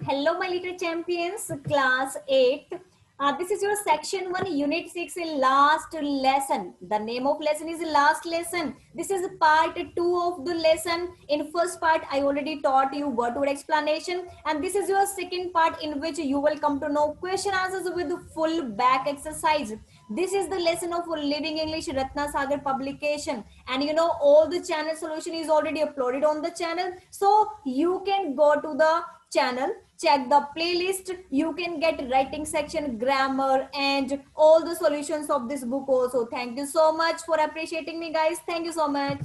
Hello, my little champions, class 8. This is your section 1, unit 6, last lesson. The name of lesson is last lesson. This is part 2 of the lesson. In first part, I already taught you word explanation. And this is your second part in which you will come to know question answers with full back exercise. This is the lesson of Living English Ratna Sagar publication. And you know, all the channel solution is already uploaded on the channel. So you can go to the channel, check the playlist. You can get writing section, grammar, and all the solutions of this book also. Thank you so much for appreciating me, guys. Thank you so much.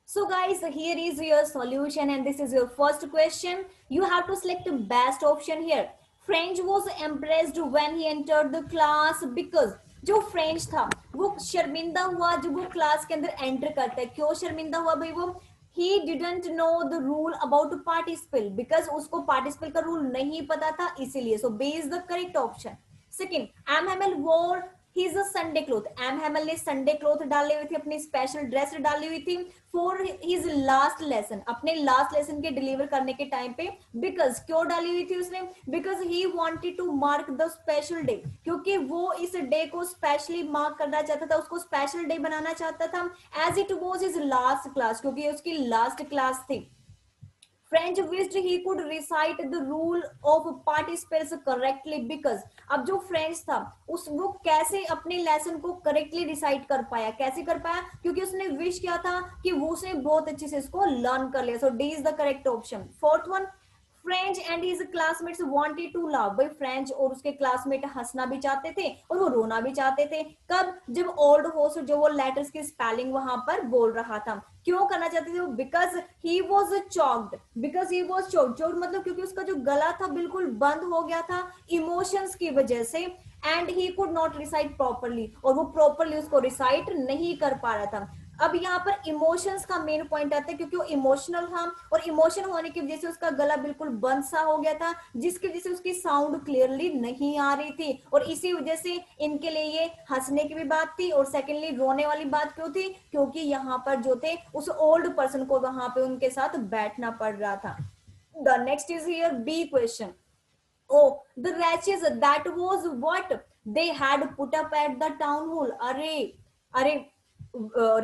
So guys, here is your solution and this is your first question. You have to select the best option here. French was impressed when he entered the class because जो French था वो शर्मिंदा हुआ जब वो class के अंदर enter करता है. क्यों शर्मिंदा हुआ भाई वो? He didn't know the rule about participle because उसको participle का रूल नहीं पता था इसीलिए. So B is the correct option. Second, M. Hamel wore his Sunday cloth. M. Hamel ने Sunday cloth डाले हुए थे, अपनी स्पेशल ड्रेस डाली हुई थी फॉर हिज लास्ट लेसन, अपने लास्ट लेसन के डिलीवर करने के टाइम पे. बिकॉज क्यों डाली हुई थी उसने? Because he wanted to mark the special day, क्योंकि वो इस डे को स्पेशली मार्क करना चाहता था, उसको स्पेशल डे बनाना चाहता था. As it was his last class, क्योंकि उसकी लास्ट क्लास थी. French wished he could recite the rule of participles correctly because अब जो फ्रेंच था उस वो कैसे अपने लेसन को करेक्टली रिसाइट कर पाया, कैसे कर पाया? क्योंकि उसने विश किया था कि वो उसने बहुत अच्छे से इसको लर्न कर लिया. So D is the correct option. Fourth one, French and his classmates wanted to laugh. भाई फ्रेंच और उसके क्लासमेट हंसना भी चाहते थे और वो रोना भी चाहते थे. कब? जब ओल्ड होस्ट जो वो लेटर्स की स्पेलिंग वहां पर बोल रहा था. क्यों करना चाहते थे वो? Because he was choked. Because he was choked. Choked मतलब क्योंकि उसका जो गला था बिल्कुल बंद हो गया था इमोशंस की वजह से. And he could not recite properly, और वो प्रॉपरली उसको रिसाइट नहीं कर पा रहा था. अब यहाँ पर इमोशंस का मेन पॉइंट आता है क्योंकि वो इमोशनल था और इमोशन होने की वजह से उसका गला बिल्कुल बंद सा हो गया था, जिसकी वजह से उसकी साउंड क्लियरली नहीं आ रही थी. और इसी वजह से इनके लिए ये हंसने की भी बात थी और सेकेंडली रोने वाली बात क्यों थी? क्योंकि यहाँ पर जो थे उस ओल्ड पर्सन को वहां पे उनके साथ बैठना पड़ रहा था. The next is here B question. Oh, the wretches, that was what they had put up at the town hall. अरे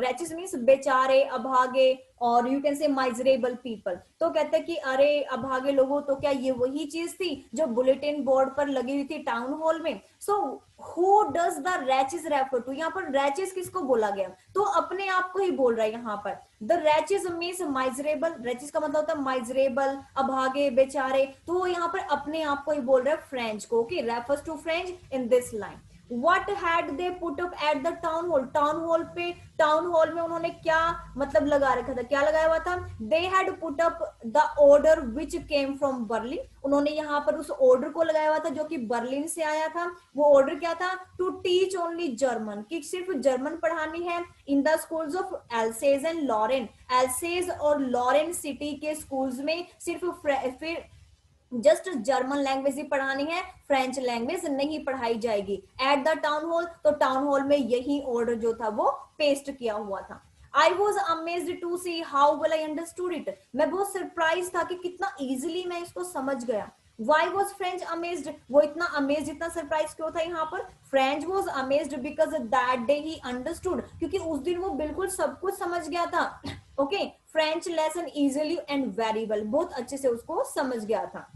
wretches means बेचारे, अभागे, और you can say miserable people. तो कहते हैं कि अरे अभागे लोगों, तो क्या ये वही चीज थी जो बुलेटिन बोर्ड पर लगी हुई थी टाउन हॉल में? So who does the wretches refer to? यहाँ पर रैचेस किसको बोला गया? तो अपने आप को ही बोल रहा है यहाँ पर. The wretches means miserable. Wretches का मतलब होता है माइजरेबल, अभागे, बेचारे. तो यहाँ पर अपने आप को ही बोल रहा है फ्रेंच को. Okay, refers to French in this line. What had they put up at the town hall? Town hall पे, टाउन हॉल में उन्होंने क्या मतलब लगा रखा था? क्या लगाया हुआ था? They had put up the order which came from Berlin. उन्होंने यहाँ पर उस ऑर्डर को लगाया हुआ था जो कि बर्लिन से आया था. वो ऑर्डर क्या था? टू टीच ओनली जर्मन, कि सिर्फ जर्मन पढ़ानी है in the schools of Alsace and Lorraine. Alsace और लॉरेन सिटी के स्कूल्स में सिर्फ फिर जस्ट जर्मन लैंग्वेज ही पढ़ानी है, फ्रेंच लैंग्वेज नहीं पढ़ाई जाएगी. एट द टाउन हॉल, तो टाउन हॉल में यही ऑर्डर जो था वो पेस्ट किया हुआ था. I was amazed to see how well I understood it. मैं बहुत सरप्राइज था कि कितना इजिली मैं इसको समझ गया. Why was French amazed? वो इतना अमेज, इतना सरप्राइज क्यों था यहाँ पर? French was amazed because that day he understood. क्योंकि उस दिन वो बिल्कुल सब कुछ समझ गया था. Okay, French lesson easily and very well, बहुत अच्छे से उसको समझ गया था.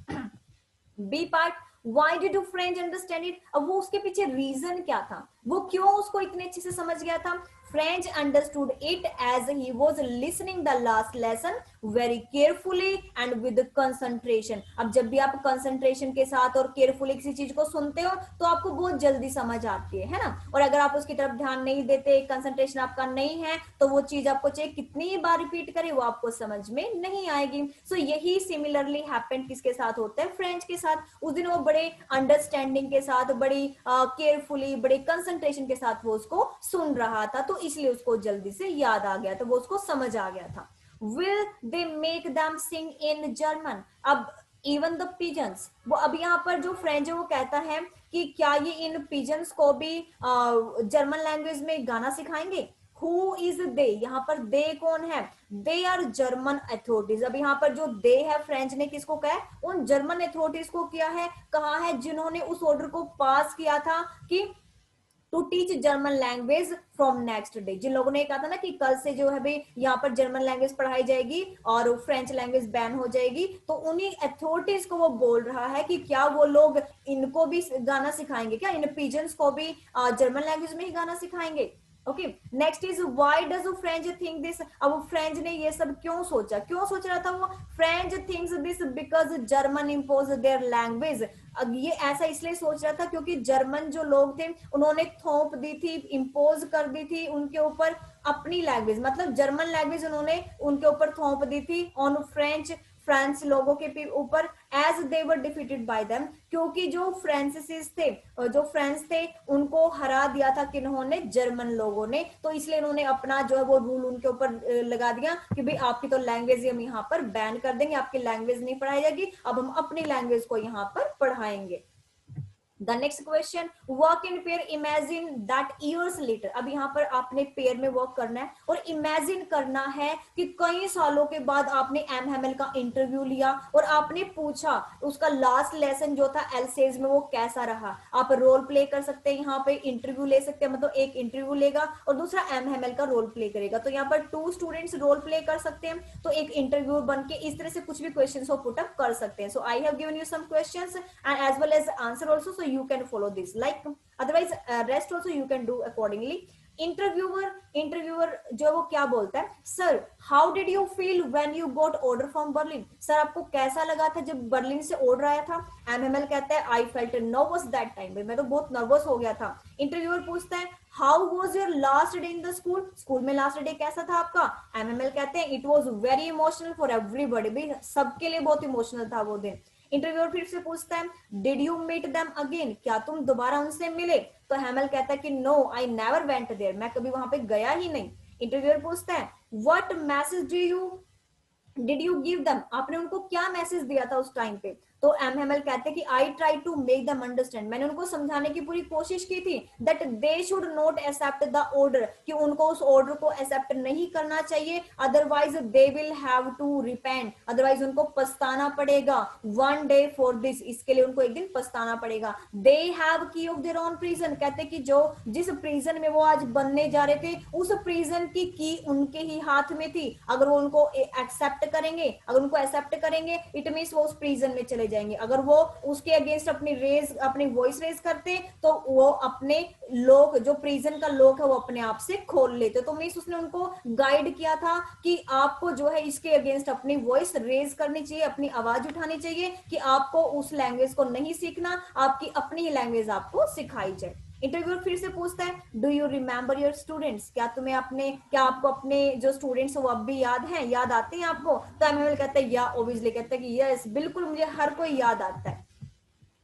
B part, why did French understand it? अब वो उसके पीछे रीजन क्या था, वो क्यों उसको इतने अच्छे से समझ गया था? French understood it as he was listening the last lesson very carefully and with concentration. अब जब भी आप concentration के साथ और carefully किसी चीज को सुनते हो तो आपको बहुत जल्दी समझ आती है ना. और अगर आप उसकी तरफ ध्यान नहीं देते, concentration आपका नहीं है, तो वो चीज आपको चाहे कितनी बार रिपीट करे वो आपको समझ में नहीं आएगी. सो यही सिमिलरली हैपेंड किसके साथ होता है? फ्रेंच के साथ. उस दिन वो बड़े अंडरस्टैंडिंग के साथ, बड़ी केयरफुली, बड़े कंसंट्रेशन के साथ वो उसको सुन रहा था, तो इसलिए उसको जल्दी से याद आ गया था, वो उसको समझ आ गया था. Will they make them sing in German? अब इवन द पिजन्स। वो अब यहाँ पर जो फ्रेंच है वो कहता है कि क्या ये इन पिजन्स को भी जर्मन लैंग्वेज में गाना सिखाएंगे। हु इज दे, यहाँ पर दे कौन है, दे आर जर्मन अथॉरिटीज। अब यहाँ पर जो दे है फ्रेंच ने किसको कहा है, उन जर्मन अथॉरिटीज को किया है, कहा है जिन्होंने उस ऑर्डर को पास किया था कि to teach German language from next day. जिन लोगों ने कहा था ना कि कल से जो है भाई यहाँ पर जर्मन लैंग्वेज पढ़ाई जाएगी और फ्रेंच लैंग्वेज बैन हो जाएगी, तो उन्हीं अथॉरिटीज को वो बोल रहा है कि क्या वो लोग इनको भी गाना सिखाएंगे, क्या इन पिजन्स को भी जर्मन लैंग्वेज में ही गाना सिखाएंगे। Okay, next is why does French think this. अब फ्रेंच ने ये सब क्यों सोचा, क्यों सोच रहा था वो, French thinks this because German impose their language. अब ये ऐसा इसलिए सोच रहा था क्योंकि जर्मन जो लोग थे उन्होंने थोप दी थी, इम्पोज कर दी थी उनके ऊपर अपनी लैंग्वेज, मतलब जर्मन लैंग्वेज उन्होंने उनके ऊपर थोप दी थी ऑन फ्रेंच, फ्रांस लोगों के ऊपर, as they were defeated by them, क्योंकि जो फ्रांसीसीज थे, जो फ्रेंच थे, उनको हरा दिया था किन्होंने, जर्मन लोगों ने। तो इसलिए उन्होंने अपना जो है वो रूल उनके ऊपर लगा दिया कि भाई आपकी तो लैंग्वेज हम यहाँ पर बैन कर देंगे, आपकी लैंग्वेज नहीं पढ़ाई जाएगी, अब हम अपनी लैंग्वेज को यहाँ पर पढ़ाएंगे। The next question, work in pair, imagine that years later। अब यहाँ पर आपने पेयर में वर्क करना है और इमेजिन करना है कि कई सालों के बाद आपने एमएमएल का इंटरव्यू लिया और आपने पूछा उसका लास्ट लेसन जो था एलसेज में वो कैसा रहा। आप रोल प्ले कर सकते हैं, यहाँ पे इंटरव्यू ले सकते हैं, मतलब एक इंटरव्यू लेगा और दूसरा एमएमएल का रोल प्ले करेगा। तो यहाँ पर 2 स्टूडेंट्स रोल प्ले कर सकते हैं, तो एक इंटरव्यू बन के इस तरह से कुछ भी क्वेश्चन को पुटअप कर सकते हैं। So I have given you some questions and as well as answer also, so you can follow this, like otherwise rest also you can do accordingly। Interviewer जो वो क्या बोलता है, sir how did you feel when you got order from Berlin. Sir आपको कैसा लगा था जब बर्लिन से ऑर्डर आया था। एमएमएल कहता है I felt nervous that time, मैं तो बहुत नर्वस हो गया था। इंटरव्यूअर पूछता है how was your last day in the school, school में लास्ट डे कैसा था आपका। एमएमएल कहते हैं it was very emotional for everybody, भाई सबके लिए बहुत इमोशनल था वो दिन। इंटरव्यूअर फिर से पूछता है did you meet them again, क्या तुम दोबारा उनसे मिले। तो हैमल कहता है कि no I never went there, मैं कभी वहां पे गया ही नहीं। इंटरव्यूअर पूछता है what message did you give them, आपने उनको क्या मैसेज दिया था उस टाइम पे। तो एमएमएल कहते हैं कि I try to make them understand, मैंने उनको समझाने की पूरी कोशिश की थी that they should not accept the order, कि उनको उस ऑर्डर को एक्सेप्ट नहीं करना चाहिए, otherwise they will have to repent, otherwise उनको पछताना पड़ेगा, वन डे फॉर दिस, इसके लिए उनको एक दिन पछताना पड़ेगा। दे हैव की ऑफ देयर ओन प्रिजन, कहते कि जो जिस प्रिजन में वो आज बनने जा रहे थे उस प्रिजन की उनके ही हाथ में थी, अगर वो उनको एक्सेप्ट करेंगे, अगर उनको एक्सेप्ट करेंगे इट मींस वो उस प्रिजन में चले जाएंगे, अगर वो उसके अगेंस्ट अपनी वॉइस रेज करते तो वो अपने लोग, जो प्रिजन का लोग है वो अपने आप से खोल लेते। तो मींस उसने उनको गाइड किया था कि आपको जो है इसके अगेंस्ट अपनी वॉइस रेज करनी चाहिए, अपनी आवाज उठानी चाहिए, कि आपको उस लैंग्वेज को नहीं सीखना, आपकी अपनी ही लैंग्वेज आपको सिखाई जाए। इंटरव्यूअर फिर से पूछता है do you remember your students, क्या आपको अपने जो स्टूडेंट्स वो अब भी याद हैं, याद आते हैं आपको। तो एमएमएल कहता है या ऑब्वियसली, कहता है कि यस बिल्कुल मुझे हर कोई याद आता है,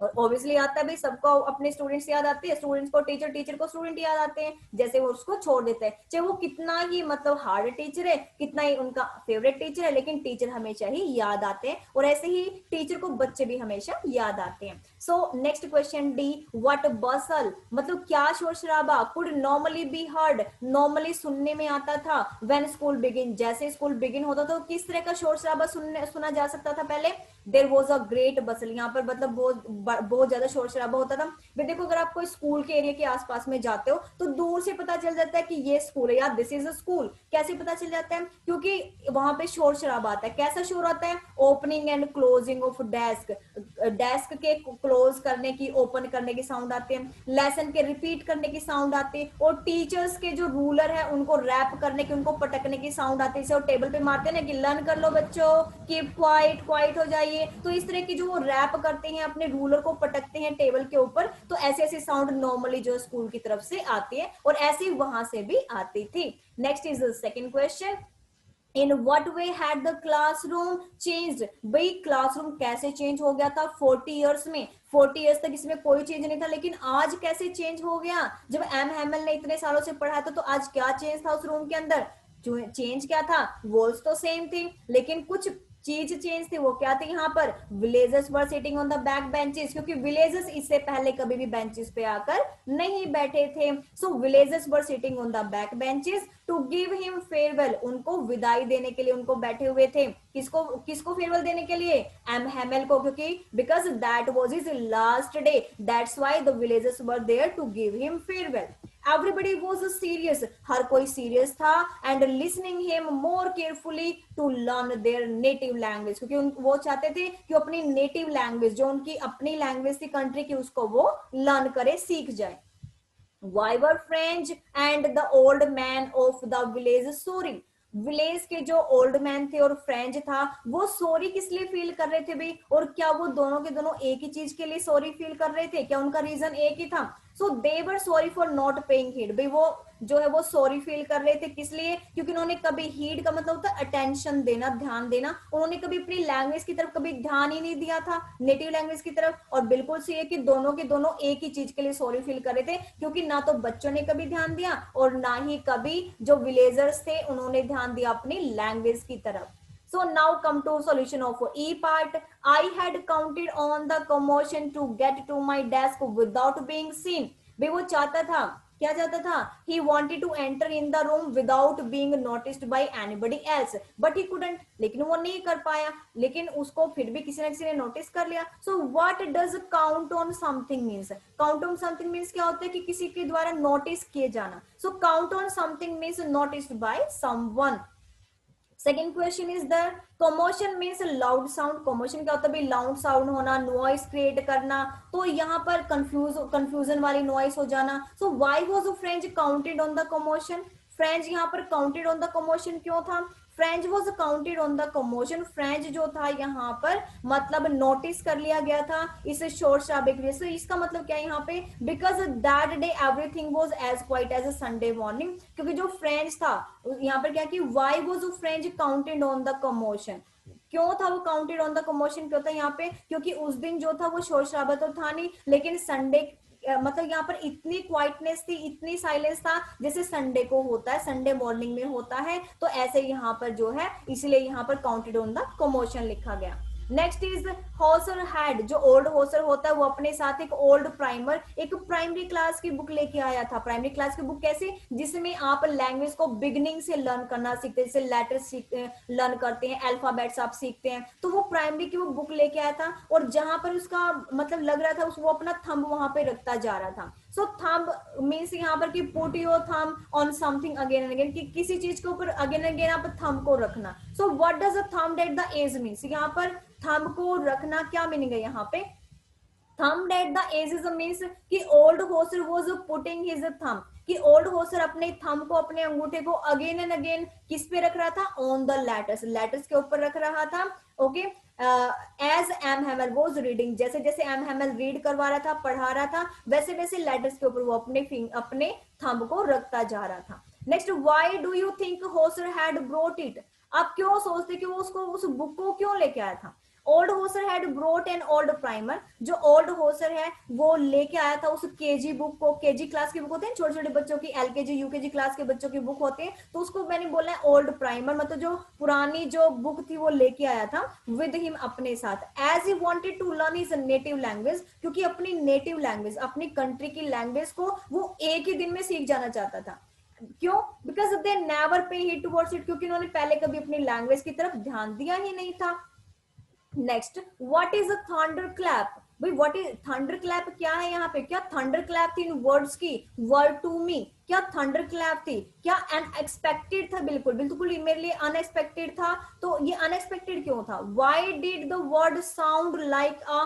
और ऑब्वियसली आता है भाई, सबको अपने स्टूडेंट्स याद आते हैं, स्टूडेंट्स को टीचर, टीचर को स्टूडेंट याद आते हैं, जैसे वो उसको छोड़ देते हैं, चाहे वो कितना ही मतलब हार्ड टीचर है, कितना ही उनका फेवरेट टीचर है, लेकिन टीचर हमेशा ही याद आते हैं, और ऐसे ही टीचर को बच्चे भी हमेशा याद आते हैं। So next question D, what bustle, मतलब क्या शोर शराबा, could normally be heard, normally सुनने में आता था, व्हेन स्कूल बिगिन, जैसे स्कूल बिगिन होता तो किस तरह का शोर शराबा सुना जा सकता था पहले। देयर वाज अ ग्रेट बसल, यहाँ पर मतलब बहुत ज्यादा शोर शराबा होता था। फिर देखो अगर आप कोई स्कूल के एरिया के आसपास में जाते हो तो दूर से पता चल जाता है कि ये स्कूल है या दिस इज अ स्कूल। कैसे पता चल जाता है, क्योंकि वहां पे शोर शराबा आता है। कैसा शोर आता है, opening and closing of desk, desk के क्लोज करने की, ओपन करने की साउंड आते हैं, लेसन के रिपीट करने की साउंड आती है, और टीचर्स के जो रूलर है उनको रैप करने की, उनको पटकने की साउंड आती है, जैसे वो टेबल पे मारते हैं ना कि लर्न कर लो बच्चों, कीप क्वाइट, क्वाइट हो जाइए। तो इस तरह की जो वो रैप करते हैं, अपने रूलर को पटकते हैं टेबल के ऊपर, तो ऐसे ऐसे साउंड नॉर्मली जो स्कूल की तरफ से आती है, और ऐसे वहां से भी आती थी। Next is the second question, in what way had the classroom changed, भाई क्लासरूम कैसे चेंज हो गया था 40 इयर्स में। 40 इयर्स तक इसमें कोई चेंज नहीं था, लेकिन आज कैसे चेंज हो गया, जब एम हैमल ने इतने सालों से पढ़ाया था तो आज क्या चेंज था उस रूम के अंदर। चेंज क्या था, वॉल्स तो सेम थी, लेकिन कुछ चीज चेंज थी, वो क्या थी यहाँ पर, villagers were sitting on the back benches, क्योंकि विलेजर्स इससे पहले कभी भी बेंचेस पे आकर नहीं बैठे थे। So villagers were sitting on the back benches to give him farewell, उनको विदाई देने के लिए उनको बैठे हुए थे। किसको किसको फेयरवेल देने के लिए, एम हेमल को, क्योंकि because that was his last day, that's why the villagers were there to give him farewell. Everybody was serious, हर कोई सीरियस था, and listening him more carefully to learn their native language, क्योंकि वो चाहते थे कि अपनी नेटिव लैंग्वेज, जो उनकी अपनी लैंग्वेज थी कंट्री की, उसको वो लर्न करे, सीख जाए। Why were French and the old man of the village sorry? Village के जो ओल्ड मैन थे और फ्रेंच था, वो सॉरी किस लिए फील कर रहे थे भाई, और क्या वो दोनों के दोनों एक ही चीज के लिए सॉरी फील कर रहे थे, क्या उनका रीजन एक ही था? So they were sorry for not paying heed, भाई वो जो है वो सॉरी फील कर रहे थे किस लिए, क्योंकि उन्होंने कभी, हीड का मतलब होता है अटेंशन देना, ध्यान देना, उन्होंने कभी अपनी लैंग्वेज की तरफ कभी ध्यान ही नहीं दिया था, नेटिव लैंग्वेज की तरफ। और बिल्कुल सही है कि दोनों के दोनों एक ही चीज के लिए सॉरी फील कर रहे थे, क्योंकि ना तो बच्चों ने कभी ध्यान दिया और ना ही कभी जो विलेजर्स थे उन्होंने ध्यान दिया अपनी लैंग्वेज की तरफ। So now come to solution of E part. I had counted on the commotion to get to my desk without being seen. भाई वो चाहता था, क्या चाहता था, he wanted to enter in the room without being noticed by anybody else, but he couldn't, लेकिन वो नहीं कर पाया, लेकिन उसको फिर भी किसी न किसी ने नोटिस कर लिया। So what does count on something means? Count on something means क्या होता है कि किसी के द्वारा नोटिस किए जाना। So count on something means noticed by someone. Second question is the commotion means loud sound. Commotion क्या होता है भाई, लाउड साउंड होना, नॉइस क्रिएट करना, तो यहाँ पर कंफ्यूजन वाली नॉइस हो जाना। So why was French counted on the commotion? French यहाँ पर काउंटेड ऑन द कमोशन क्यों था? French was counted on the commotion, French जो था यहाँ पर मतलब नोटिस कर लिया गया था इस शोर शराबे की वजह से। इसका मतलब क्या है यहाँ पे, because that day everything was as quiet as a Sunday morning, क्योंकि जो फ्रेंच था यहाँ पर क्या कि why was French counted on the commotion, क्यों था वो काउंटेड ऑन द कमोशन, क्यों था यहाँ पे, क्योंकि उस दिन जो था वो शोर शराबा तो था नहीं, लेकिन संडे मतलब यहाँ पर इतनी क्वाइटनेस थी, इतनी साइलेंस था जैसे संडे को होता है, संडे मॉर्निंग में होता है, तो ऐसे यहाँ पर जो है इसलिए यहाँ पर काउंटेड ऑन द कमोशन लिखा गया। नेक्स्ट इज होसर हैड, जो ओल्ड होसर होता है वो अपने साथ एक ओल्ड प्राइमर, एक प्राइमरी क्लास की बुक लेके आया था। प्राइमरी क्लास की बुक कैसे, जिसमें आप लैंग्वेज को बिगिनिंग से लर्न करना सीखते हैं, जैसे लेटर्स लर्न करते हैं, अल्फाबेट्स आप सीखते हैं, तो वो प्राइमरी की वो बुक लेके आया था, और जहां पर उसका मतलब लग रहा था वो अपना थंब वहां पे रखता जा रहा था। सो थंब मीन्स यहाँ पर कि put your thumb on something again and again, कि किसी चीज के ऊपर अगेन एंड अगेन आप थंब को रखना। So what does a thumb at the edge means, यहाँ पर थंब को रखना क्या मीनिंग है यहाँ पे, thumb at the edge is means कि old Hauser was putting his thumb, कि ओल्ड होसर अपने थंब को, अपने अंगूठे को अगेन एंड अगेन किस पे रख रहा था, ऑन द लेटर्स, लेटर्स के ऊपर रख रहा था। Okay, as M Hamel was reading, जैसे जैसे एम हैमल रीड करवा रहा था, पढ़ा रहा था, वैसे वैसे लेटर्स के ऊपर वो अपने थंब को रखता जा रहा था। Next, why do you think Hauser had brought it? आप क्यों सोचते कि वो उसको उस बुक को क्यों लेके आया था? Old Hauser had brought an old primer, जो ओल्ड होसर है वो लेके आया था उस केजी बुक को, केजी क्लास की बुक होते हैं छोटे छोटे बच्चों की, एलकेजी यूकेजी क्लास के बच्चों की बुक होती है, तो उसको मैंने बोला है ओल्ड प्राइमर, मतलब जो पुरानी जो बुक थी वो लेके आया था विद हिम अपने साथ, as he wanted to learn his native language, क्योंकि अपनी नेटिव लैंग्वेज, अपनी कंट्री की लैंग्वेज को वो एक ही दिन में सीख जाना चाहता था। क्यों? बिकॉज दे नेवर पे हिट टुवर्ड्स इट, क्योंकि उन्होंने पहले कभी अपनी लैंग्वेज की तरफ ध्यान दिया ही नहीं था। Next, what is a thunder clap? भाई व्हाट इज थंडर क्लैप, क्या है यहाँ पे, क्या थंडर क्लैप थी इन वर्ड्स की, वर्ड टू मी, क्या थंडर क्लैप थी, क्या अनएक्सपेक्टेड था? बिल्कुल बिल्कुल मेरे लिए अनएक्सपेक्टेड था। तो ये अनएक्सपेक्टेड क्यों था? Why did the word sound like a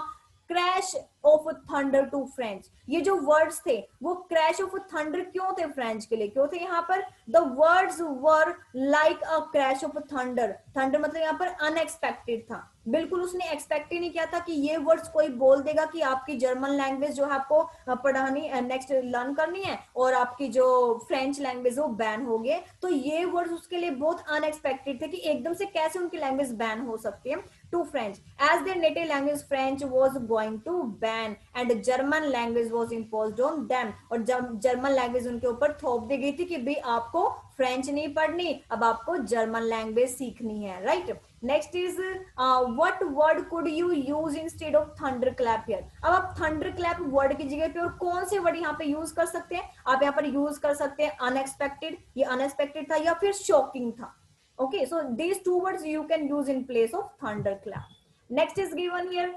crash of thunder to French? ये जो वर्ड्स थे वो क्रैश ऑफ थंडर क्यों थे फ्रेंच के लिए, क्यों थे यहाँ पर? The words were like a crash of thunder, thunder मतलब यहाँ पर अनएक्सपेक्टेड था, बिल्कुल उसने एक्सपेक्ट ही नहीं किया था कि ये वर्ड्स कोई बोल देगा कि आपकी जर्मन लैंग्वेज जो है आपको पढ़ानी नेक्स्ट लर्न करनी है और आपकी जो फ्रेंच लैंग्वेज वो बैन हो गए। तो ये वर्ड्स उसके लिए बहुत अनएक्सपेक्टेड थे कि एकदम से कैसे उनकी लैंग्वेज बैन हो सकती है। to French as their native language French was going to ban and German language was imposed on them. और जर्मन लैंग्वेज उनके ऊपर थोप दी गई थी कि भाई आपको फ्रेंच नहीं पढ़नी, अब आपको जर्मन लैंग्वेज सीखनी है, right. Next is what word could you use instead of thunder clap here. अब आप थंडर क्लैप वर्ड की जगह पे और कौन से वर्ड यहाँ पे यूज कर सकते हैं? आप यहाँ पर यूज कर सकते हैं अनएक्सपेक्टेड, ये अनएक्सपेक्टेड था, या फिर शॉकिंग था। Okay, so these two words you can use in place of thunder clap. Next is given here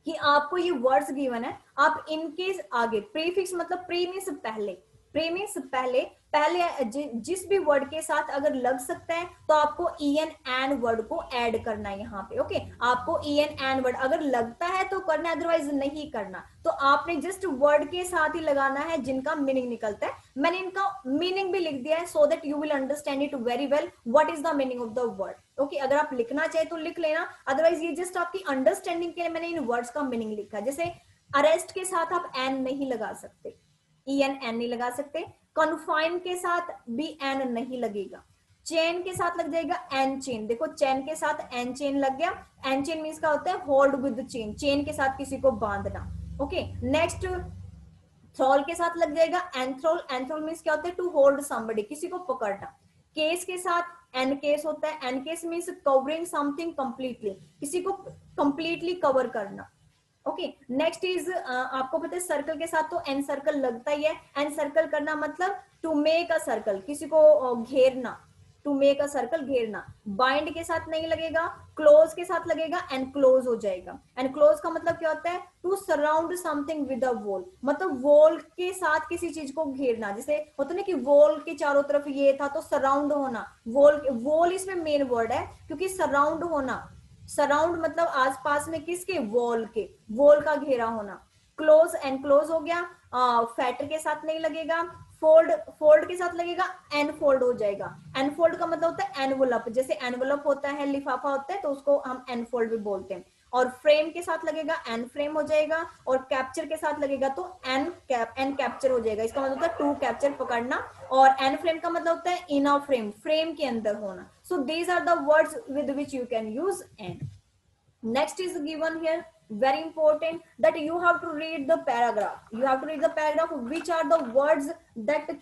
कि आपको ये वर्ड्स गिवन है, आप इनके आगे प्रीफिक्स मतलब प्री मीन्स पहले, प्री मीन्स पहले, पहले जिस भी वर्ड के साथ अगर लग सकता है तो आपको ईएन एन वर्ड को ऐड करना है यहाँ पे। ओके, आपको ईएन एन वर्ड अगर लगता है तो करना, अदरवाइज नहीं करना। तो आपने जस्ट वर्ड के साथ ही लगाना है जिनका मीनिंग निकलता है। मैंने इनका मीनिंग भी लिख दिया है so that you will understand it very well what is the meaning of the word. Okay, अगर आप लिखना चाहे तो लिख लेना, अदरवाइज ये जस्ट आपकी अंडरस्टैंडिंग के लिए मैंने इन वर्ड्स का मीनिंग लिखा। जैसे अरेस्ट के साथ आप एन नहीं लगा सकते, ईएन एन नहीं लगा सकते। कन्फाइन के साथ भी एन नहीं लगेगा। चेन के साथ लग जाएगा एन चेन। देखो चेन के साथ एन चेन लग गया। एन चेन मीन्स क्या होता है? होल्ड विद चेन, चेन के साथ किसी को बांधना। ओके, नेक्स्ट थ्रोल के साथ लग जाएगा एंथ्रोल। एंथ्रोल मीन्स क्या होता है? टू होल्ड समबडी, किसी को पकड़ना। केस के साथ एन केस होता है। Encase means covering something completely, किसी को कंप्लीटली कवर करना। ओके, नेक्स्ट इज आपको पता है सर्कल के साथ तो एन सर्कल लगता ही है। एन सर्कल करना मतलब टू मेक अ सर्कल, किसी को घेरना, टू मेक अ सर्कल घेरना। बाइंड के साथ नहीं लगेगा, क्लोज के साथ लगेगा, एंड क्लोज हो जाएगा। एंड क्लोज का मतलब क्या होता है? To surround something with a wall, मतलब वॉल के साथ किसी चीज को घेरना। जैसे होता ना कि वॉल के चारों तरफ ये था तो सराउंड होना। वॉल, वॉल इसमें मेन वर्ड है क्योंकि सराउंड होना, सराउंड मतलब आसपास में किसके? वॉल के, वॉल का घेरा होना। क्लोज एंड क्लोज हो गया। फैटर के साथ नहीं लगेगा। फोल्ड, फोल्ड के साथ लगेगा, एनफोल्ड हो जाएगा। एनफोल्ड का मतलब होता है एनवलप, जैसे एनवलप होता है, लिफाफा होता है, तो उसको हम एनफोल्ड भी बोलते हैं। और फ्रेम के साथ लगेगा एन फ्रेम हो जाएगा। और कैप्चर के साथ लगेगा तो एन कैप्चर हो जाएगा। इसका मतलब होता है टू कैप्चर, पकड़ना। और एन फ्रेम का मतलब होता है इन अ फ्रेम, फ्रेम के अंदर होना। So these are the words with which you can use in. Next is given here, very important, that you have to read the paragraph. You have to read the paragraph which are the words that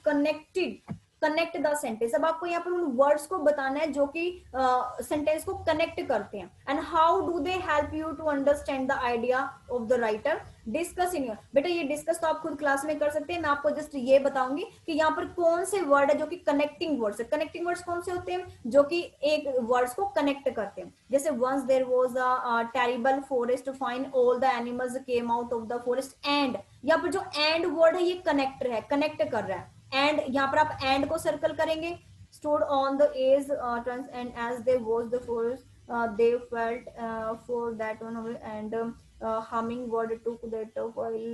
connect the sentence. अब आपको यहाँ पर उन words को बताना है जो कि सेंटेंस को कनेक्ट करते हैं। And how do they help you to understand the idea of the writer? Discuss in your, बेटा ये डिस्कस तो आप खुद क्लास में कर सकते हैं। मैं आपको जस्ट ये बताऊंगी कि यहाँ पर कौन से वर्ड है जो कि कनेक्टिंग वर्ड्स है। कनेक्टिंग वर्ड्स कौन से होते हैं? जो कि एक वर्ड्स को कनेक्ट करते हैं। जैसे once there was a terrible forest fire all the animals came out of the forest. And यहाँ पर जो एंड वर्ड है ये कनेक्टर है, कनेक्ट कर रहा है। एंड यहाँ पर आप एंड को सर्कल करेंगे। stood on the edge and as they watched the forest they felt for that one and hummingbird took that while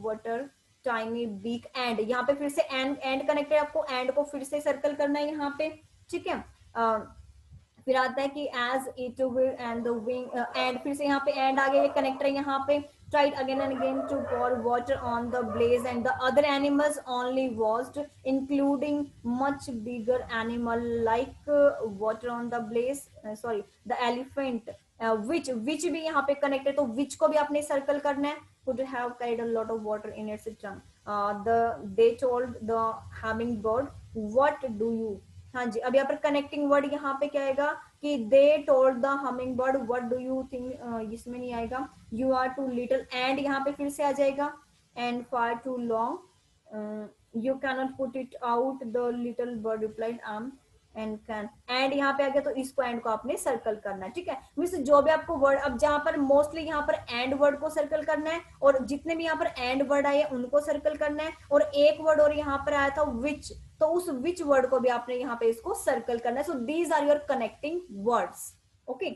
water tiny beak। And यहाँ पे फिर से एंड कनेक्टेड, आपको एंड को फिर से सर्कल करना है यहाँ पे, ठीक है। फिर आता है कि as it will and the wing and फिर से यहाँ पे एंड आ गया, कनेक्टर है यहाँ पे। tried again and again to pour water on the blaze and the other animals only watched including much bigger animal like water on the blaze sorry the elephant which भी यहाँ पे connect है, तो which को भी आपने circle करना है। could have carried a lot of water in its trunk they told the hummingbird what do you। हाँ जी, अब यहाँ पर कनेक्टिंग वर्ड यहाँ पे क्या आएगा कि they told the humming bird what do you think, इसमें नहीं आएगा। You are too little, and यहाँ पे फिर से आ जाएगा। And far too long you can not put it out the little bird replied am and can. And यहाँ पे आ गया तो इसको एंड को आपने सर्कल करना है, ठीक है। मीन्स जो भी आपको वर्ड, अब जहां पर मोस्टली यहाँ पर एंड वर्ड को सर्कल करना है, और जितने भी यहाँ पर एंड वर्ड आए उनको सर्कल करना है। और एक वर्ड और यहाँ पर आया था विच, तो उस विच वर्ड को भी आपने यहाँ पे इसको सर्कल करना है। So these are your connecting words. Okay,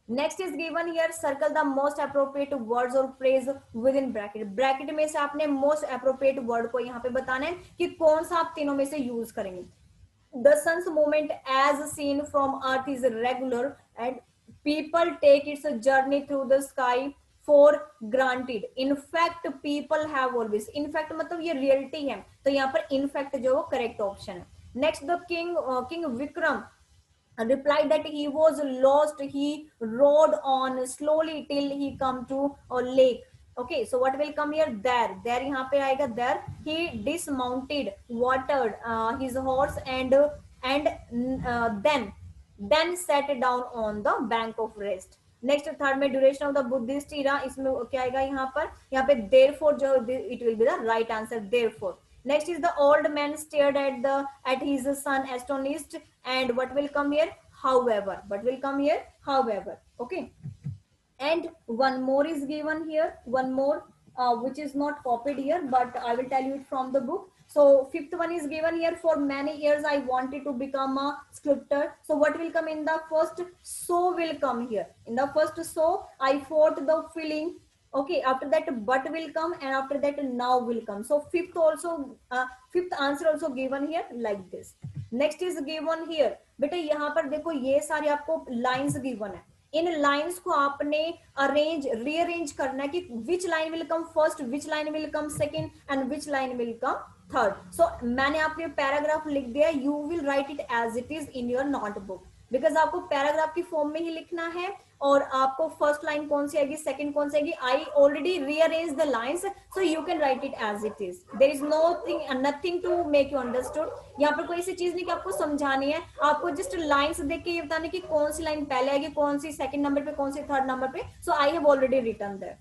next is given here, circle the most appropriate words और phrase within bracket. Bracket में से आपने मोस्ट अप्रोप्रिएट वर्ड को यहाँ पे बताना है कि कौन सा आप तीनों में से यूज करेंगे। The sun's movement as seen from earth is regular and people take its journey through the sky for granted. In fact people have always, in fact मतलब ये reality है, तो यहाँ पर in fact जो वो correct option है। Next the king Vikram replied that he was lost. He rode on slowly till he come to a lake. Okay, so what will come here? There यहाँ पे आएगा there. He dismounted, watered his horse, and then sat down on the bank of rest. Next third में duration of the Buddhist इरा, इसमें क्या आएगा यहाँ पे therefore जो it will be the right answer, therefore. Next is the old man stared at his son astonished, and what will come here? However. What will come here? However. Okay. And one more is given here. One more which is not copied here, but I will tell you it from the book. So fifth one is given here. For many years I wanted to become a sculptor. So what will come in the first? So will come here. In the first so, I fought the feeling. Okay, after that but will come, and after that now will come. So fifth also fifth answer also given here like this. Next is given here. बेटा यहाँ पर देखो ये सारे आपको lines given है. इन lines को आपने अरेंज रीअरेंज करना है कि which line will come first, which line will come second, and which line will come third. So मैंने आपके पैराग्राफ लिख दिया. You will write it as it is in your notebook, because आपको paragraph की form में ही लिखना है. और आपको फर्स्ट लाइन कौन सी आएगी, सेकंड कौन सी आएगी. I already rearrange the lines, so you can write it as it is. There is nothing to make you understood. यहाँ पर कोई ऐसी चीज नहीं कि आपको समझानी है. आपको जस्ट लाइंस देख के ये बताने की कौन सी लाइन पहले आएगी, कौन सी सेकंड नंबर पे, कौन सी थर्ड नंबर पे. So I have already written that.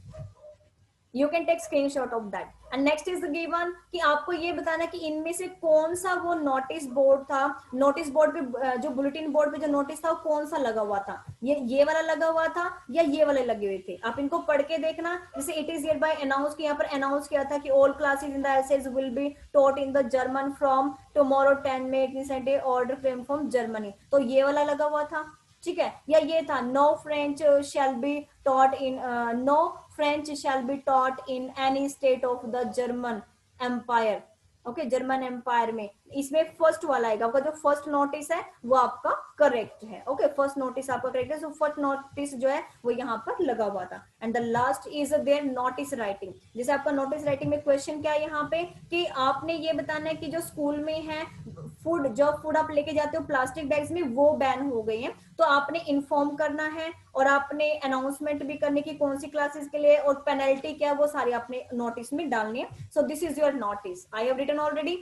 You can take screenshot of that. And next is given कि आपको ये बताना कि इनमें से कौन सा वो नोटिस बोर्ड था. नोटिस बोर्ड पे जो बुलेटिन बोर्ड पे जो नोटिस था वो कौन सा लगा हुआ था. ये वाला लगा हुआ था या ये वाले लगे हुए थे. आप इनको पढ़ के देखना. जैसे it is here by announce कि यहाँ पर अनाउंस किया था कि all classes in the Alsace will be taught in the German from tomorrow 10 May 1870 order frame from Germany. तो ये वाला लगा हुआ था. ठीक है. या ये था no French shall be taught in no French shall be taught in any state of the German Empire. Okay, German Empire में. इसमें फर्स्ट वाला आएगा. आपका जो फर्स्ट नोटिस है वो आपका करेक्ट है. ओके, फर्स्ट नोटिस आपका करेक्ट है. सो फर्स्ट नोटिस जो है वो यहाँ पर लगा हुआ था. And the last is there notice writing. जैसे आपका नोटिस राइटिंग में क्वेश्चन क्या है यहाँ पे कि आपने ये बताना है कि जो स्कूल में है फूड, जो फूड आप लेके जाते हो प्लास्टिक बैग्स में, वो बैन हो गई है. तो आपने इन्फॉर्म करना है और आपने अनाउंसमेंट भी करने की कौन सी क्लासेस के लिए, और पेनल्टी क्या है वो सारी आपने नोटिस में डालनी है. So this is your notice. I have written already.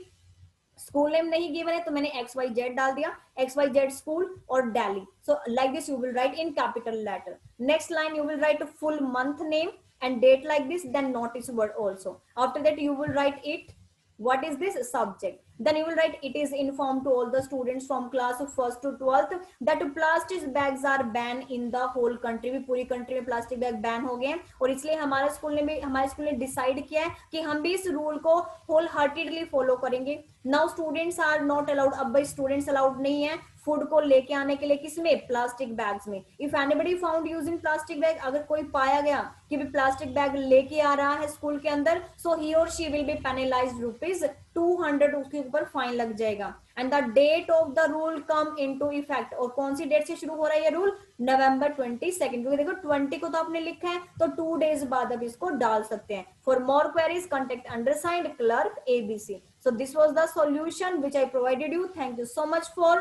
School name नहीं गिवन है तो मैंने XYZ डाल दिया. XYZ स्कूल और Delhi. So like this you will write in capital letter. Next line you will write full month name and date like this, then notice word also. After that you will write it, what is this subject. Then you will write it is informed to all the students from class 1st to 12th that plastic bags are banned in the whole country. भी पूरी country में plastic bag ban हो गए हैं और इसलिए हमारे school ने डिसाइड किया है कि हम भी इस रूल को होल हार्टेडली फॉलो करेंगे. Now students are not allowed. अब भाई स्टूडेंट्स अलाउड नहीं है फूड को लेके आने के लिए. किसमें? प्लास्टिक बैग्स में. If anybody found using plastic bag, अगर कोई पाया गया कि भी प्लास्टिक बैग लेके आ रहा है स्कूल के अंदर, सो ही और शी विल बी पेनलाइज्ड ₹200. उसके ऊपर फाइन लग जाएगा. And the date of the rule come into effect. और कौन सी डेट से शुरू हो रहा है ये रूल? November 22. क्योंकि देखो 20 को तो आपने लिखा है तो 2 days बाद अब इसको डाल सकते हैं. For more queries contact undersigned clerk ABC. So this was the solution which I provided you. Thank you so much for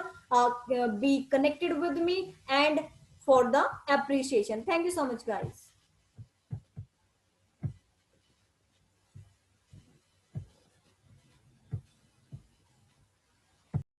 be connected with me and for the appreciation. Thank you so much guys.